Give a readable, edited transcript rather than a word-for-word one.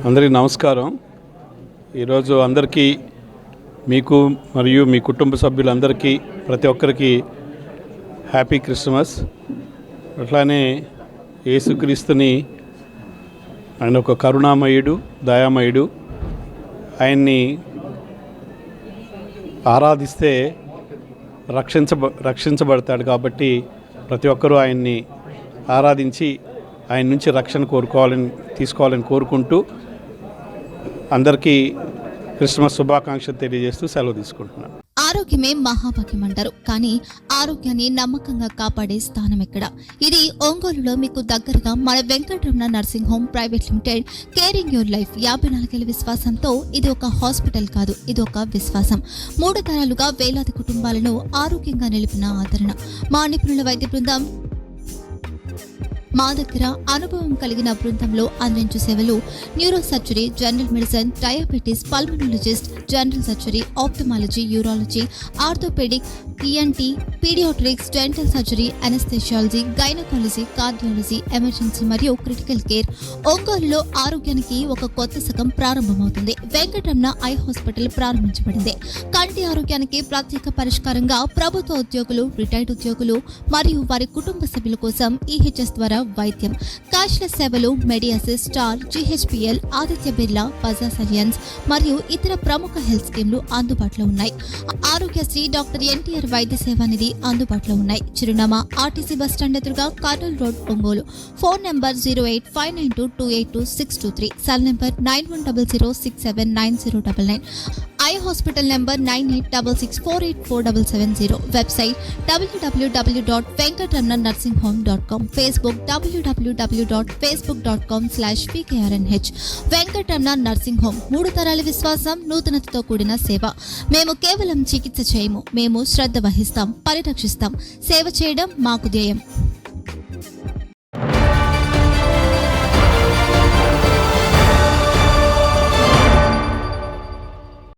అందరికీ నమస్కారం. ఈరోజు అందరికీ మీకు మరియు మీ కుటుంబ సభ్యులందరికీ ప్రతి ఒక్కరికి హ్యాపీ క్రిస్మస్. అట్లానే యేసుక్రీస్తుని ఆయన ఒక కరుణామయుడు, దయామయుడు. ఆయన్ని ఆరాధిస్తే రక్షించబడతాడు. కాబట్టి ప్రతి ఒక్కరూ ఆయన్ని ఆరాధించి ఆయన నుంచి రక్షణ తీసుకోవాలని కోరుకుంటూ అందరికీ క్రిస్మస్ శుభాకాంక్షలు తెలియజేస్తూ సెలవు తీసుకుంటున్నాను. ఆరోగ్యమే మహాభాగ్యం అంటారు, కానీ ఆరోగ్యాన్ని నమ్మకంగా కాపాడే స్థానం ఎక్కడ? ఇది ఒంగోలులో మీకు దగ్గరగా మన Venkataramana nursing home private limited caring your life 54 విశ్వాసంతో ఇది ఒక హాస్పిటల్ కాదు, ఇది ఒక విశ్వాసం. 3 తరాలుగా వేలాది కుటుంబాలను ఆరోగ్యంగా నిలిపిన ఆదరణ. మా నిపుణుల వైద్య బృందం మా దగ్గర అనుభవం కలిగిన బృందంలో అందించే సేవలు neuro surgery, general medicine, diabetes, pulmonologist, general surgery, ophthalmology, urology, orthopaedic, ENT, paediatrics, dental surgery, anaesthesiology, gynaecology, cardiology, emergency మరియు క్రిటికల్ కేర్. ఒంగోలులో ఆరోగ్యానికి ఒక కొత్త శకం ప్రారంభమవుతుంది. వెంకటరమణ ఐ హాస్పిటల్ ప్రారంభించబడింది. కంటి ఆరోగ్యానికి ప్రత్యేక పరిష్కారంగా ప్రభుత్వ ఉద్యోగులు, రిటైర్డ్ ఉద్యోగులు మరియు వారి కుటుంబ సభ్యుల కోసం ఈహెచ్ఎస్ ద్వారా వైద్యం, క్యాష్లెస్ సేవలు, Medi Assist, Star, GHPL, Aditya Birla, Bajaj Allianz మరియు ఇతర ప్రముఖ హెల్త్ స్కీమ్లు అందుబాటులో ఉన్నాయి. ఆరోగ్యశ్రీ, డాక్టర్ ఎన్టీఆర్ వైద్య సేవా నిధి అందుబాటులో ఉన్నాయి. చిరునామా ఆర్టీసీ బస్టాండ్ ఎదురుగా, Kurnool road, Ongole. Phone number 08592282623, cell number 9100679099. Eye hospital number 9866484770. Website www.venkatramanarsinghome.com. Facebook www.facebook.com/pkrnh. Venkataramana nursing home, 3 తరాల విశ్వాసం, నూతనతతో కూడిన సేవ. మేము కేవలం చికిత్స చేయము, మేము శ్రద్ధ వహిస్తాం, పరిరక్షిస్తాం. సేవ చేయడం మాకు ధ్యేయం.